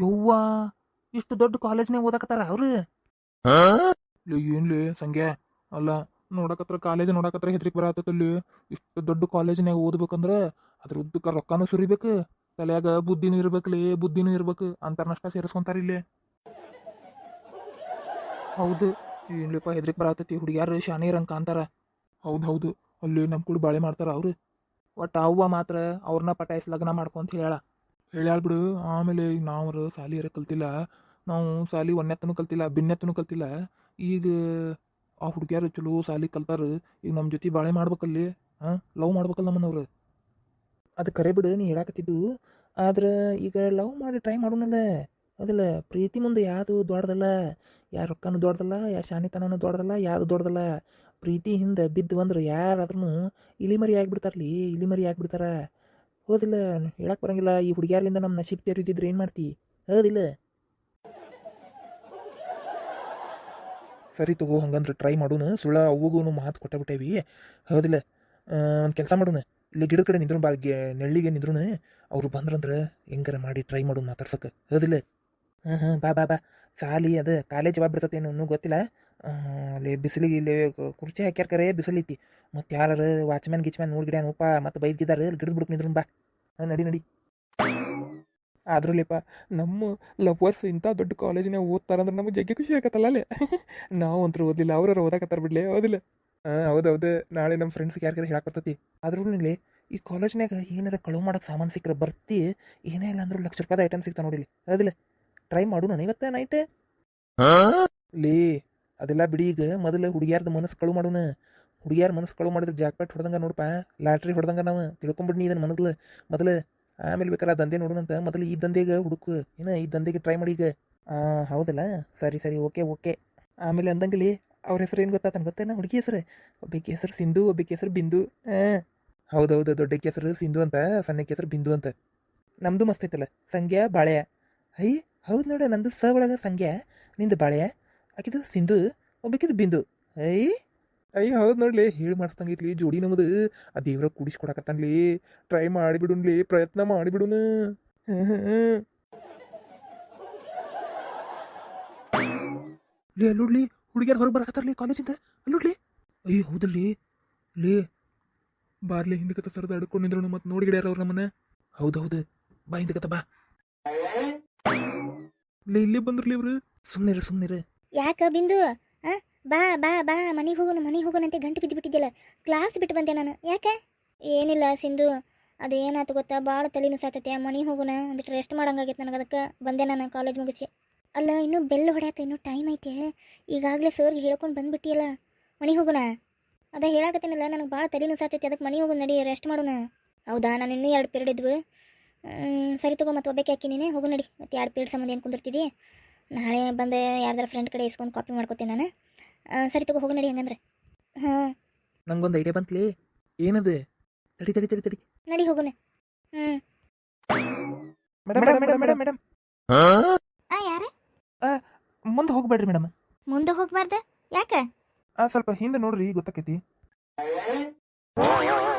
ಯವ್ವ ಇಷ್ಟು ದೊಡ್ಡ ಕಾಲೇಜ್ನಾಗ ಓದಾಕತ್ತಾರ ಅವ್ರು. ಏನ್ಲಿ ಸಂಖ್ಯಾ ಅಲ್ಲ, ನೋಡಕತ್ರ ಕಾಲೇಜ್ ನೋಡಕತ್ರ ಹೆದ್ರಿಕ್ ಬರತ್ತಲ್ಲಿ. ಇಷ್ಟು ದೊಡ್ಡ ಕಾಲೇಜ್ನಾಗ ಓದ್ಬೇಕಂದ್ರ ಅದ್ರ ಉದ್ದಕ್ಕ ರೊಕ್ಕಾನು ಸುರಿಬೇಕು, ತಲ್ಯಾಗ ಬುದ್ಧಿನೂ ಇರ್ಬೇಕ್ಲಿ, ಬುದ್ಧಿನೂ ಇರ್ಬೇಕು ಅಂತಾರನಷ್ಟ ಸೇರಿಸ್ಕೊಂತಾರ ಇಲ್ಲಿ. ಹೌದು, ಏನ್ಲಿಪ್ಪ ಹೆದ್ರಿಕ್ ಬರತೈತಿ, ಹುಡುಗ್ಯಾರು ಶಾನೇರಂಕ ಅಂತಾರ. ಹೌದು ಹೌದು, ಅಲ್ಲಿ ನಮ್ಮ ಕೂಡ ಬಾಳೆ ಮಾಡ್ತಾರ ಅವ್ರು. ಒಟ್ಟು ಅವ್ವ ಮಾತ್ರ ಅವ್ರನ್ನ ಪಟಾಯಿಸಿ ಲಗ್ನ ಮಾಡ್ಕೊಂತ ಹೇಳ್ಯಾಳ ಬಿಡು. ಆಮೇಲೆ ಈಗ ನಾವ್ರ ಸಾಲಿಯರ ಕಲ್ತಿಲ್ಲ, ನಾವು ಸಾಲಿ ಒಂದೆತ್ತನೂ ಕಲ್ತಿಲ್ಲ, ಬಿನ್ನೆತ್ತನೂ ಕಲ್ತಿಲ್ಲ. ಈಗ ಆ ಹುಡುಗ್ಯಾರು ಚಲೋ ಸಾಲಿ ಕಲ್ತಾರ, ಈಗ ನಮ್ಮ ಜೊತೆ ಬಾಳೆ ಮಾಡ್ಬೇಕಲ್ಲಿ. ಲವ್ ಮಾಡ್ಬೇಕಲ್ಲ ನಮ್ಮನ್ನವ್ರು. ಅದು ಕರೆ ಬಿಡು ನೀ ಹೇಳಾಕತ್ತಿದ್ದು. ಆದ್ರೆ ಈಗ ಲವ್ ಮಾಡಿ ಟ್ರೈ ಮಾಡೋಣಲ್ಲ. ಅದಲ್ಲ, ಪ್ರೀತಿ ಮುಂದೆ ಯಾವುದು ದೊಡ್ಡದಲ್ಲ, ಯಾರ ರೊಕ್ಕನೂ ದೊಡ್ಡದಲ್ಲ, ಯಾ ಶಾನಿತನೂ ದೊಡ್ಡದಲ್ಲ, ಯಾವುದು ದೊಡ್ಡದಲ್ಲ. ಪ್ರೀತಿ ಹಿಂದೆ ಬಿದ್ದು ಅಂದ್ರೆ ಯಾರಾದ್ರೂ ಇಲಿಮರಿ ಆಗಿಬಿಡ್ತಾರಲಿ, ಇಲಿಮರಿ ಆಗಿಬಿಡ್ತಾರ. ಹೌದಿಲ್ಲ, ಹೇಳಕ್ ಬರಂಗಿಲ್ಲ. ಈ ಹುಡುಗ್ಯಾರ್ಲಿಂದ ನಮ್ಮ ನಶೀಬ್ ತೆರಿದಿದ್ರೆ ಏನು ಮಾಡ್ತಿ? ಹೌದಿಲ್ಲ. ಸರಿ ತಗೋ, ಹಂಗಂದ್ರೆ ಟ್ರೈ ಮಾಡೋಣ. ಸುಳ್ಳ ಅವ್ವಗೂ ಮಾತು ಕೊಟ್ಟಬಿಟ್ಟೇವಿ. ಹೌದಿಲ್ಲ, ಒಂದು ಕೆಲಸ ಮಾಡೋಣ, ಇಲ್ಲಿ ಗಿಡದ ಕಡೆ ನಿಂದ್ರು, ನೆಳ್ಳಿಗೆ ನಿಂದ್ರು. ಅವ್ರು ಬಂದ್ರಂದ್ರೆ ಹೆಂಗಾರ ಮಾಡಿ ಟ್ರೈ ಮಾಡೋಣ ಮಾತಾಡ್ಸಕ್ಕೆ. ಹೌದಿಲ್ಲ. ಹಾಂ ಬಾ ಬಾ ಬಾ. ಸಾಲಿ ಅದು ಕಾಲೇಜ್ ಯಾವಾಗ ಬಿಡ್ತತೇನು ಇನ್ನೂ ಗೊತ್ತಿಲ್ಲ. ಅಲ್ಲಿ ಬಿಸಿಲಿಗೆ ಇಲ್ಲಿ ಕುರ್ಚಿ ಹಾಕ್ಯಾರ, ಕರೆ ಬಿಸಿಲೈತಿ. ಮತ್ತು ಯಾರು ವಾಚ್ಮ್ಯಾನ್ ಗಿಚ್ಮ್ಯಾನ್ ನೋಡ್ಗಿಡ್ಯಾನಪ್ಪ, ಮತ್ತು ಬೈದಿದ್ದಾರೆ ಗಿಡದ ಬಿಡಕ್ಕೆ ನಿಂದ್ರು. ಬಾ, ನಡಿ ನಡಿ. ಆದ್ರಲ್ಲಿಪ್ಪ, ನಮ್ಮ ಲವರ್ಸ್ ಇಂಥ ದೊಡ್ಡ ಕಾಲೇಜಿನಾಗ ಓದ್ತಾರಂದ್ರೆ ನಮಗೆ ಜಗ್ಗಿ ಖುಷಿ ಆಗತ್ತಲ್ಲ ಅಲ್ಲೇ. ನಾವು ಅಂತೂ ಓದಿಲ್ಲ, ಅವ್ರವ್ರು ಓದಾಕತ್ತಾರ ಬಿಡ್ಲೆ. ಹೌದಿಲ್ಲ. ಹೌದೌದು, ನಾಳೆ ನಮ್ಮ ಫ್ರೆಂಡ್ಸ್ಗೆ ಯಾರಿಗಾರ ಹೇಳಕ್ ಬರ್ತೈತಿ. ಆದ್ರೂ ಇಲ್ಲಿ ಈ ಕಾಲೇಜ್ನಾಗ ಏನಾರ ಕಳುವು ಮಾಡಕ್ಕೆ ಸಾಮಾನು ಸಿಕ್ಕರೆ ಬರ್ತಿ, ಏನೇ ಇಲ್ಲ ಅಂದ್ರೂ ₹1,00,000 ಐಟಮ್ ಸಿಗ್ತಾ ನೋಡಿಲಿ. ಹೌದಿಲ್ಲ. ಟ್ರೈ ಮಾಡು ನಾನು ಇವತ್ತ ನೈಟ್ ಲೇ. ಅದೆಲ್ಲ ಬಿಡಿ, ಈಗ ಮೊದಲು ಹುಡುಗಿಯಾರ್ದು ಮನಸ್ಸು ಕಳು ಮಾಡೋಣ. ಹುಡುಗಿಯಾರ ಮನಸ್ಸು ಕಳು ಮಾಡಿದ್ರೆ ಜಾಕ್ಪಾಟ್ ಹೊಡೆದಂಗ ನೋಡಪ್ಪ, ಲಾಟ್ರಿ ಹೊಡೆದಂಗ ನಾವು ತಿಳ್ಕೊಂಬಿಡ್ನಿ ಇದನ್ನು ಮೊದಲು. ಆಮೇಲೆ ಬೇಕಾರೆ ಆ ದಂಧೆ ನೋಡೋಣಂತ. ಮೊದಲು ಈ ದಂಧೆಗೆ ಹುಡುಕು, ಏನ ಈ ದಂಧೆಗೆ ಟ್ರೈ ಮಾಡಿ ಈಗ. ಹೌದಲ್ಲ, ಸರಿ ಸರಿ, ಓಕೆ ಓಕೆ. ಆಮೇಲೆ ಅಂದಂಗಲಿ ಅವ್ರ ಹೆಸರು ಏನು ಗೊತ್ತಾತನ ಗೊತ್ತೇನ? ಹುಡುಗಿ ಹೆಸರು, ಒಬ್ಬಕ್ಕೆ ಹೆಸರು ಸಿಂಧು, ಒಬ್ಬಕ್ಕೆ ಹೆಸರು ಬಿಂದು. ಹೌದೌದು, ದೊಡ್ಡಕ್ಕೆ ಹೆಸರು ಸಿಂಧು ಅಂತ, ಸಣ್ಣಕ್ಕೆ ಹೆಸರು ಬಿಂದು ಅಂತ. ನಮ್ದು ಮಸ್ತ್ ಐತಲ್ಲ, ಸಂಗ್ಯಾ ಬಾಳೆಯ. ಹೈ, ಹೌದು ನೋಡ, ನಂದು ಸ ಒಳಗ ಸಂಗ್ಯಾ, ನಿಂದು ಬಾಳೆಯ, ಆಕಿದು ಸಿಂಧು, ಒಬ್ಬಕಿದು ಬಿಂದು. ಐ ಅಯ್ಯ ಹೌದು ನೋಡ್ಲಿ, ಹೇಳಿ ಮಾಡಿಸ್ತಂಗೈತ್ಲಿ ಜೋಡಿ ನಮ್ಮದು. ಆ ದೇವ್ರ ಕೂಡಿಸ್ಕೊಡಕತ್ತಾನ್ಲಿ. ಟ್ರೈ ಮಾಡಿಬಿಡುನ್ಲಿ, ಪ್ರಯತ್ನ ಮಾಡಿಬಿಡುನು. ಲೇ ಅಲ್ಲೋಡ್ಲಿ, ಹುಡುಗಿಯರ್ ಹೊರಗೆ ಬರಕತ್ತಾರ್ಲಿ ಕಾಲೇಜಿಂದ. ಅಲ್ಲೋಡ್ಲಿ. ಅಯ್ಯೋ ಹೌದಲ್ಲಿ. ಲೇ ಬಾರ್ಲಿ, ಹಿಂದಕತ್ತ ಸರದ ಅಡ್ಕೊಂಡಿದ್ರು ಮತ್ತೆ ನೋಡಿ ಗಿಡ್ಯಾರ ಅವ್ರು ನಮ್ಮನ್ನ. ಹೌದೌದು, ಬಾ ಹಿಂದಕತ್ತ ಬಾ. ಲೇ ಇಲ್ಲೇ ಬಂದ್ರಲಿ ಇವ್ರು. ಸುಮ್ಮನಿರು. ಯಾಕ ಬಿಂದು? ಆ ಬಾ ಬಾ ಬಾ, ಮನೆಗೆ ಹೋಗೋಣಂತೆ ಗಂಟು ಬಿದ್ದು ಬಿಟ್ಟಿದ್ದಿಲ್ಲ. ಕ್ಲಾಸ್ ಬಿಟ್ಟು ಬಂದೆ ನಾನು. ಯಾಕೆ? ಏನಿಲ್ಲ ಸಿಂಧು, ಅದೇನಾಯ್ತು ಗೊತ್ತಾ, ಭಾಳ ತಲೆನೂ ಸಾತೈತೆ. ಮನೆಗೆ ಹೋಗೋಣ, ಒಂದಿಟ್ಟು ರೆಸ್ಟ್ ಮಾಡಂಗಾಗೈತೆ ನನಗೆ. ಅದಕ್ಕೆ ಬಂದೆ ನಾನು ಕಾಲೇಜ್ ಮುಗಿಸಿ. ಅಲ್ಲ, ಇನ್ನೂ ಬೆಲ್ ಹೊಡ್ಯಾಕ ಇನ್ನೂ ಟೈಮ್ ಐತೆ. ಈಗಾಗಲೇ ಸರ್ಗೆ ಹೇಳ್ಕೊಂಡು ಬಂದ್ಬಿಟ್ಟಿಯಲ್ಲ. ಮನೆಗೆ ಹೋಗೋಣ. ಅದೇ ಹೇಳಾಕತ್ತೇನಲ್ಲ, ನನಗೆ ಭಾಳ ತಲೆನೂ ಸಾತೈತೆ. ಅದಕ್ಕೆ ಮನೆಗೆ ಹೋಗೋಣ, ನಡಿ ರೆಸ್ಟ್ ಮಾಡೋಣ. ಹೌದಾ, ನಾನು ಇನ್ನೂ 2 ಪೀರಿಯಡ್ ಇದ್ವು. ಸರಿ ತಗೋ, ಮತ್ತೆ ಒಬ್ಬಕ್ಕೆ ಹಾಕಿ ನೀನೆ ಹೋಗು ನಡಿ. ಮತ್ತೆ 2 ಪೀರಿಯಡ್ ಸಂಬಂಧ ಏನು ಕುಂದಿರ್ತಿದ್ದಿ? ನಾಳೆ ಬಂದೆ ಯಾರ್ದಾರ ಫ್ರೆಂಡ್ ಕಡೆ ಇಸ್ಕೊಂಡು ಕಾಪಿ ಮಾಡ್ಕೋತೀನಿ ನಾನು. ಸರಿ ತಗೋ, ಹೋಗು ನಡಿ ಹಂಗಂದ್ರೆ. ಹಾಂ, ನಂಗೊಂದು ಐಡಿಯಾ ಬಂತ್ಲಿ. ಏನದು? ತಡಿ. ನಡಿ ಹೋಗೋಣ. ಮೇಡಮ್, ಯಾರು? ಮುಂದೆ ಹೋಗ್ಬೇಡ್ರಿ ಮೇಡಮ್. ಮುಂದೆ ಹೋಗ್ಬಾರ್ದ? ಯಾಕೆ? ಸ್ವಲ್ಪ ಹಿಂದೆ ನೋಡ್ರಿ, ಗೊತ್ತಾಕೈತಿ.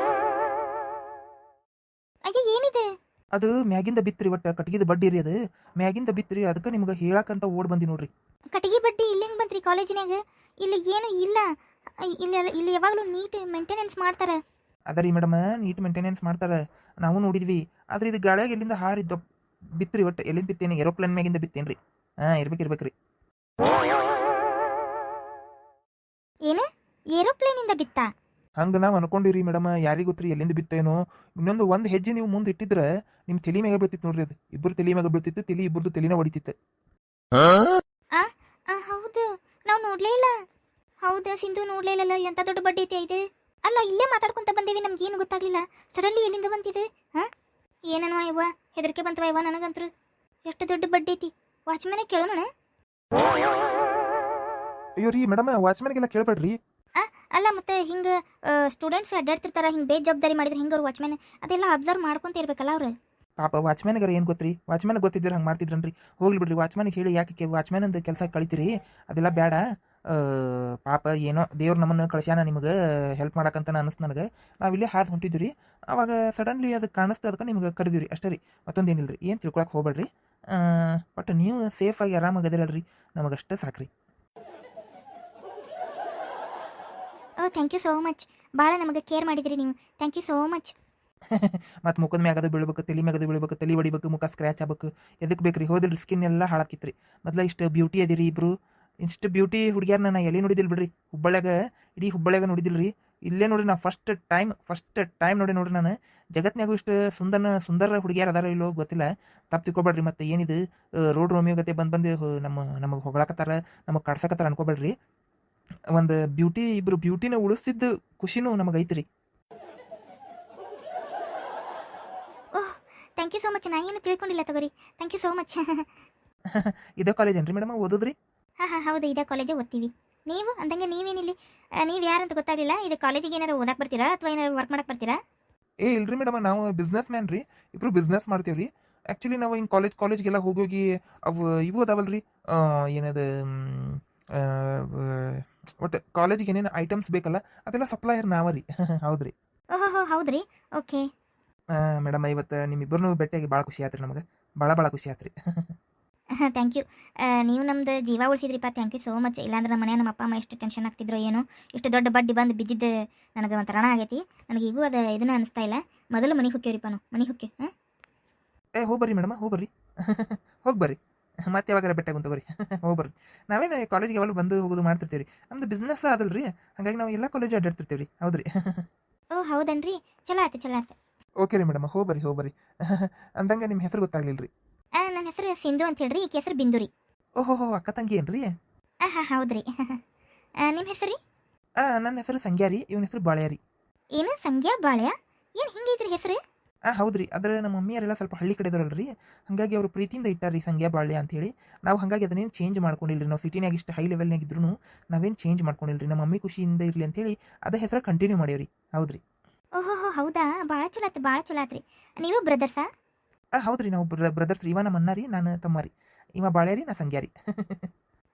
ಅಯ್ಯೋ, ಏನಿದೆ? ಅದು ಮ್ಯಾಗಿಂದ ಬಿತ್ರಿ, ಒಟ್ಟು ಕಟ್ಟಿಗೆದ ಬಡ್ಡಿ ರೀ ಅದು. ಮ್ಯಾಗಿಂದ ಬಿತ್ರಿ, ಅದಕ್ಕೆ ನಿಮ್ಗೆ ಹೇಳಕ್ಕಂತ ಓಡ್ ಬಂದಿ ನೋಡ್ರಿ. ಕಟ್ಟಿಗೆ ಬಡ್ಡಿ ಇಲ್ಲಿ ಹೆಂಗೆ ಬಂತ್ರಿ ಕಾಲೇಜಿನಾಗ? ಇಲ್ಲಿ ಏನು ಇಲ್ಲ. ಇಲ್ಲಿ ಯಾವಾಗಲೂ ನೀಟ್ ಮೇಂಟೆನೆನ್ಸ್ ಮಾಡ್ತಾರೆ. ಅದರಿ ಮೇಡಮ್, ನೀಟ್ ಮೇಂಟೆನೆನ್ಸ್ ಮಾಡ್ತಾರೆ, ನಾವು ನೋಡಿದ್ವಿ. ಆದ್ರೆ ಇದು ಗಾಳಿಯಾಗ ಎಲ್ಲಿಂದ ಹಾರಿದ್ದ ಬಿತ್ರಿ, ಒಟ್ಟು ಎಲ್ಲಿಂದ ಬಿತ್ತೇನೆ? ಏರೋಪ್ಲೇನ್ ಮ್ಯಾಗಿಂದ ಬಿತ್ತೇನ್ರಿ. ಇರ್ಬೇಕ್ರಿ. ಏನು? ಏರೋಪ್ಲೇನಿಂದ ಬಿತ್ತಾ? ಹಂಗೆ ನಾವು ಅನ್ಕೊಂಡಿರಿ ಮೇಡಮ್, ಯಾರಿಗೆ ಗೊತ್ತ್ರಿ ಎಲ್ಲಿಂದ ಬಿತ್ತೇನೋ. ಒಂದು ಹೆಜ್ಜೆ ನೀವು ಮುಂದೆ ಇಟ್ಟಿದ್ರೆ ನಿಮ್ಮ ತಲೆ ಮ್ಯಾಗ ಬೀಳ್ತಿತ್ತು ನೋಡ್ರಿ. ಅದು ಇಬ್ಬರು ತಲೆ ಮ್ಯಾಗ ಬೀಳ್ತಿತ್ತು, ಇಬ್ಬರದು ತಲೆನ ಹೊಡಿತಿತ್ತು. ಹೌದು, ನಾವು ನೋಡ್ಲೇ ಇಲ್ಲ. ಹೌದಾ ಸಿಂಧು, ನೋಡ್ಲೇ ಇಲ್ಲ. ಎಂತ ದೊಡ್ಡ ಬಡ್ಡಿ ಐತೆ ಇದು. ಅಲ್ಲ, ಇಲ್ಲೇ ಮಾತಾಡ್ಕೊಂತ ಬಂದೇವಿ, ನಮ್ಗೇನು ಗೊತ್ತಾಗ್ಲಿಲ್ಲ. ಸಡನ್ಲಿ ಎಲ್ಲಿಂದ ಬಂತಿದೆ? ಏನೋ ಇವ, ಹೆದರಿಕೆ ಬಂತವ ಇವ ನನಗಂತರು. ಎಷ್ಟು ದೊಡ್ಡ ಬಡ್ಡಿ ಐತಿ? ವಾಚ್ಮನೆ ಕೇಳೋಣ. ಅಯ್ಯೋ ರೀ ಮೇಡಮ್, ವಾಚ್ಮ್ಯಾನ್ಗೆಲ್ಲ ಕೇಳಬೇಡ್ರಿ. ಅಲ್ಲ, ಮತ್ತೆ ಹಿಂಗೆ ಸ್ಟೂಡೆಂಟ್ಸ್ ಅಡ್ಡಾಡ್ತಿರ್ತಾರ, ಹಿಂಗೆ ಬೇಜವಾಬ್ದಾರಿ ಮಾಡಿದ್ರೆ ಹಿಂಗೆ ಅವ್ರು ವಾಚ್ಮ್ಯಾನ್ ಅದೆಲ್ಲ ಅಬ್ಸರ್ವ್ ಮಾಡ್ಕೊಂತ ಇರ್ಬೇಕಲ್ಲ ಅವ್ರು. ಪಾಪ ವಾಚ್ಮ್ಯಾನ್ಗಾರ ಏನು ಗೊತ್ತ್ರಿ? ವಾಚ್ಮ್ಯಾನ್ ಗೊತ್ತಿದ್ರೆ ಹಂಗೆ ಮಾಡ್ತಿದ್ರನ್ರಿ. ಹೋಗ್ಲಿ ಬಿಡ್ರಿ, ವಾಚ್ಮ್ಯಾನಿಗೆ ಹೇಳಿ ಯಾಕೆ ವಾಚ್ಮ್ಯಾನ್ ಅಂತ ಕೆಲಸ ಕಳಿತೀರಿ? ಅದೆಲ್ಲ ಬೇಡ. ಪಾಪ ಏನೋ ದೇವ್ರು ನಮ್ಮನ್ನು ಕಳ್ಸ್ಯಾನ ನಿಮಗೆ ಹೆಲ್ಪ್ ಮಾಡಕ್ಕಂತ ಅನಿಸ್ತು ನನಗೆ. ನಾವಿಲ್ಲೇ ಹಾದು ಹೊಂಟಿದ್ವಿ ರೀ, ಅವಾಗ ಸಡನ್ಲಿ ಅದು ಕಾಣಿಸ್ತು, ಅದಕ್ಕೆ ನಿಮ್ಗೆ ಕರೆದಿವಿ ರೀ ಅಷ್ಟೇ ರೀ, ಮತ್ತೊಂದೇನಿಲ್ಲ ರೀ. ಏನು ತಿಳ್ಕೊಳಕ್ಕೆ ಹೋಗ್ಬೇಡ್ರಿ. ಬಟ್ ನೀವು ಸೇಫಾಗಿ ಆರಾಮಾಗಿ ಅದಿರಲ್ರಿ, ನಮಗಷ್ಟೇ ಸಾಕ್ರಿ. Oh thank you so much. ಭಾಳ ನಮಗೆ ಕೇರ್ ಮಾಡಿದ್ರಿ ನೀವು. Thank you so much. ಮತ್ತು ಮುಖದ ಮ್ಯಾಗದು ಬೀಳ್ಬೇಕು, ತಲೆ ಮ್ಯಾಗದು ಬೀಳ್ಬೇಕು, ತಲೆ ಹೊಡಿಬೇಕು, ಮುಖ ಸ್ಕ್ರ್ಯಾಚ್ ಆಗ್ಬೇಕು, ಎದಕ್ಕೆ ಬೇಕ್ರಿ? ಹೋದಿಲ್ರಿ, ಸ್ಕಿನ್ ಎಲ್ಲ ಹಾಳಾಕಿತ್ರಿ. ಮೊದಲ ಇಷ್ಟು ಬ್ಯೂಟಿ ಅದಿರಿ ಇಬ್ರು, ಇಷ್ಟು ಬ್ಯೂಟಿ ಹುಡುಗಿಯಾರ ನಾನು ಎಲ್ಲಿ ನೋಡಿದಿಲ್ಲ ಬಿಡ್ರಿ. ಹುಬ್ಬಳ್ಳಿಯಾಗ, ಇಡೀ ಹುಬ್ಬಳ್ಳಿಯಾಗ ನೋಡಿದಿಲ್ಲ ರೀ. ಇಲ್ಲೇ ನೋಡ್ರಿ, ನಾ ಫಸ್ಟ್ ಟೈಮ್ ನೋಡ್ರಿ ನಾನು. ಜಗತ್ನಾಗೂ ಇಷ್ಟು ಸುಂದರ ಹುಡುಗಿಯಾರ ಅದಾರ ಇಲ್ಲೋ ಗೊತ್ತಿಲ್ಲ. ತಪ್ಪು ತಿಳ್ಕೊಬೇಡ್ರಿ. ಮತ್ತು ಏನಿದು ರೋಡ್ ರೋಮಿಯೋ ಗತೆ ಬಂದು ನಮಗೆ ಹೊಗಳಕತ್ತಾರ, ನಮಗೆ ಕಾಡ್ಸಕತ್ತಾರ ಅನ್ಕೋಬೇಡ್ರಿ. ಒಂದು ಇಬ್ರು ಬ್ಯೂಟಿನ ಉಳಿಸಿದ್ದು ಖುಷಿನೂ ನಮಗೆ ಐತ್ರಿ. Oh thank you so much. ನಾ ಏನು ತಿಳ್ಕೊಂಡಿಲ್ಲ ತಗೋರಿ. Thank you so much. ಇದೇ ಕಾಲೇಜ್ ಏನ್ರಿ ಮೇಡಮ್ ಓದೋದ್ರಿ? ಹಾಂ ಹೌದು, ಇದೇ ಕಾಲೇಜೇ ಓದ್ತೀವಿ. ನೀವು ಅಂದಂಗೆ ನೀವೇನಿಲ್ಲಿ, ನೀವು ಯಾರಂತ ಗೊತ್ತಾಗಲಿಲ್ಲ. ಇದು ಕಾಲೇಜಿಗೆ ಏನಾರು ಓದಕ್ಕೆ ಬರ್ತೀರಾ ಅಥವಾ ಏನಾರು ವರ್ಕ್ ಮಾಡಕ್ಕೆ ಬರ್ತೀರಾ? ಇಲ್ರಿ ಮೇಡಮ್, ನಾವು ಬಿಸ್ನೆಸ್ ಮ್ಯಾನ್ ರೀ, ಇಬ್ರು ಬಿಸ್ನೆಸ್ ಮಾಡ್ತೀವಿ ರೀ. ಆ್ಯಕ್ಚುಲಿ ನಾವು ಹಿಂಗೆ ಕಾಲೇಜ್ಗೆಲ್ಲ ಹೋಗೋಗಿ ಅವು ಇವು ಅದಾವಲ್ರಿ, ಏನದು ಒಟ್ಟು ಕಾಲೇಜಿಗೆ ಏನೇನು ಐಟಮ್ಸ್ ಬೇಕಲ್ಲ ಅದೆಲ್ಲ ಸಪ್ಲೈಯರ್ ನಾವ ರೀ. ಹೌದ್ರಿ ಓಹೋ ಹೌದ್ರಿ. ಓಕೆ. ಮೇಡಮ್, ಇವತ್ತು ನಿಮ್ಮಿಬ್ಬರನ್ನೂ ಭೇಟಿಯಾಗಿ ಭಾಳ ಖುಷಿ ಆತ್ರಿ, ನಮಗೆ ಭಾಳ ಖುಷಿ ಆತ್ರಿ. Thank you. ನೀವು ನಮ್ದು ಜೀವ ಉಳಿಸಿದ್ರಿಪ್ಪ. Thank you so much. ಇಲ್ಲಾಂದ್ರೆ ನಮ್ಮ ಮನೆ ನಮ್ಮ ಅಪ್ಪ ಅಮ್ಮ ಎಷ್ಟು ಟೆನ್ಷನ್ ಆಗ್ತಿದ್ರು ಏನೋ. ಇಷ್ಟು ದೊಡ್ಡ ಬಡ್ಡಿ ಬಂದು ಬಿದ್ದಿದ್ದು ನನಗೆ ಒಂಥರ ಆಗೈತಿ. ನನಗೆ ಈಗೂ ಅದು ಇದನ್ನ ಅನಿಸ್ತಾ ಇಲ್ಲ. ಮೊದಲು ಮನೆಗೆ ಹೋಗ್ತೀವ್ರಿಪ್ಪ ನಾವು, ಮನೆಗೆ ಹೋಗ್ತೀವಿ. ಹೋಗ್ಬರ್ರಿ ಮೇಡಮ್, ಹೋಗ್ಬರ್ರಿ. ಹೋಗಿ ಬರ್ರಿ, ಮತ್ತೆ ಯಾವಾಗಾರ ಬೆಟ್ಟಾಗ ತಗೋರಿ. ಹೋಗ್ಬರ್ರಿ. ನಾವೇನು ಕಾಲೇಜಿಗೆ ಯಾವಾಗಲೂ ಬಂದು ಹೋಗೋದು ಮಾಡ್ತಿರ್ತೀವಿ ರೀ. ನಮ್ದು ಬಿಸ್ನೆಸ್ ಅದಲ್ರಿ, ಹಾಗಾಗಿ ನಾವು ಎಲ್ಲ ಕಾಲೇಜ್ ಅಡ್ಡಾಡ್ತಿರ್ತೀವಿ ರೀ. ಹೌದ್ರಿ. ಓ ಹೌದನ್ರಿ. ಚಲೋ ಆಯ್ತು. ಓಕೆ ರೀ ಮೇಡಮ್, ಹೋಗ್ಬರ್ರಿ. ಅಂದಂಗೆ ನಿಮ್ಮ ಹೆಸರು ಗೊತ್ತಾಗ್ಲಿಲ್ಲ ರೀ. ನನ್ನ ಹೆಸರು ಸಿಂಧು ಅಂತ ಹೇಳ್ರಿ. ಈಕೆ ಹೆಸರು ಬಿಂದು ರೀ. ಓಹೋ, ಅಕ್ಕ ತಂಗಿ ಏನ್ರಿ? ಹಾಂ ಹೌದ್ರಿ. ನಿಮ್ಮ ಹೆಸರು ರೀ? ನನ್ನ ಹೆಸರು ಸಂಗ್ಯಾ ರೀ, ಇವನ ಹೆಸರು ಬಾಳ್ಯ ರೀ. ಏನು ಸಂಗ್ಯಾ ಬಾಳ್ಯ? ಏನು ಹಿಂಗೈತ್ರಿ ಹೆಸರು? ಹೌದ್ರಿ. ಆದರೆ ನಮ್ಮ ಮಮ್ಮಿಯರೆಲ್ಲ ಸ್ವಲ್ಪ ಹಳ್ಳಿ ಕಡೆ ಇದಾರಲ್ರಿ, ಹಾಗಾಗಿ ಅವರು ಪ್ರೀತಿಯಿಂದ ಇಟ್ಟಾರ್ರಿ ಸಂಗ್ಯಾ ಬಾಳ್ಯ ಅಂತೇಳಿ. ನಾವು ಹಾಗಾಗಿ ಅದನ್ನೇನು ಚೇಂಜ್ ಮಾಡ್ಕೊಂಡಿಲ್ರಿ. ನಾವು ಸಿಟಿನಾಗ ಇಷ್ಟು ಹೈ ಲೆವೆಲ್ನಾಗ ಇದ್ರೂ ನಾವೇನು ಚೇಂಜ್ ಮಾಡ್ಕೊಂಡಿಲ್ರಿ. ನಮ್ಮ ಮಮ್ಮಿ ಖುಷಿಯಿಂದ ಇರಲಿ ಅಂತೇಳಿ ಅದೇ ಹೆಸರು ಕಂಟಿನ್ಯೂ ಮಾಡೀವ್ರಿ. ಹೌದ್ರಿ. ಓಹೋ ಹೌದಾ? ಭಾಳ ಚಲೋ ಆತ್ರಿ. ನೀವು ಬ್ರದರ್ಸಾ? ಹೌದ್ರಿ, ನಾವು ಬ್ರದರ್ಸ್ ರೀ. ಇವ ನಮ್ಮ ಅಣ್ಣ ರೀ, ನಾನು ತಮ್ಮ ರೀ. ಇವ ಬಾಳ್ಯ ರೀ, ನಾ ಸಂಗ್ಯಾ ರೀ.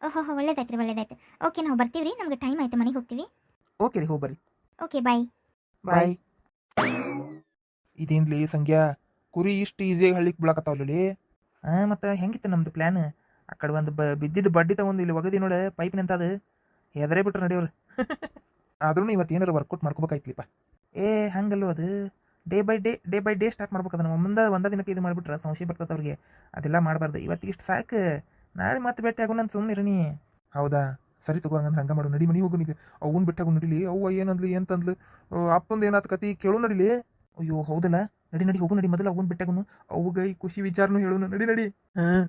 ಓಹೋ ಒಳ್ಳೇದಾಯ್ತು. ಓಕೆ, ನಾವು ಬರ್ತೀವಿ ರೀ. ನಮ್ಗೆ ಟೈಮ್ ಆಯ್ತು, ಮನೆಗೆ ಹೋಗ್ತೀವಿ. ಓಕೆ ರೀ, ಹೋಗ್ಬರ್ರಿ. Okay bye. ಇದೇನ್ಲಿ ಸಂಗ್ಯಾ, ಕುರಿ ಇಷ್ಟು ಈಸಿಯಾಗಿ ಹಳ್ಳಿಗೆ ಬೀಳಕತ್ತಾವಲ್ಲಿ. ಮತ್ತು ಹೆಂಗಿತ್ತು ನಮ್ದು ಪ್ಲ್ಯಾನ್? ಆ ಕಡೆ ಒಂದು ಬಿದ್ದಿದ್ದು ಬಡ್ಡಿ ತಗೊಂಡು ಇಲ್ಲಿ ಒಗದಿ ನೋಡ ಪೈಪ್ ನಿಂತದು, ಹೆದರೇ ಬಿಟ್ರೆ ನಡೆಯೋರು. ಆದ್ರೂ ಇವತ್ತು ಏನಾರು ವರ್ಕೌಟ್ ಮಾಡ್ಕೋಬೇಕಾಯ್ತಲಿಪ್ಪ. ಹಂಗಲ್ಲೋ ಅದು. ಡೇ ಬೈ ಡೇ ಸ್ಟಾರ್ಟ್ ಮಾಡ್ಬೇಕು. ಅದನ್ನು ಒಂದ ದಿನಕ್ಕೆ ಇದು ಮಾಡಿಬಿಟ್ರೆ ಸಂಶಯ ಬರ್ತದೆ ಅವ್ರಿಗೆ. ಅದೆಲ್ಲ ಮಾಡಬಾರ್ದು. ಇವತ್ತಿಗೆ ಇಷ್ಟು ಸಾಕು, ನಾಳೆ ಮತ್ತೆ ಭೇಟಿ ಆಗೋ ನಾನು ಸುಮ್ಮನೆ ಇರನಿ. ಹೌದಾ, ಸರಿ ತಗೋ, ಹಂಗಂದ್ರೆ ಹಂಗೆ ಮಾಡು. ನಡಿ, ಮನೆ ಹೋಗು. ನೀನು ಅವ್ನು ಬಿಟ್ಟಾಗು ನಡಿಲಿ. ಅವ್ವ ಏನಂದ್ಲಿ ಅಂತಂದ್ಲು, ಅಪ್ಪಂದು ಏನಾತ ಕತಿ ಕೇಳು ನಡಿಲಿ. ಅಯ್ಯೋ ಹೌದಲ್ಲ, ನಡಿ ಹೋಗು. ಮೊದಲು ಅವ್ನು ಬಿಟ್ಟಾಗನು ಅವ್ಗ ಈ ಖುಷಿ ವಿಚಾರನೂ ಹೇಳೋನು. ನಡಿ. ಹಾಂ.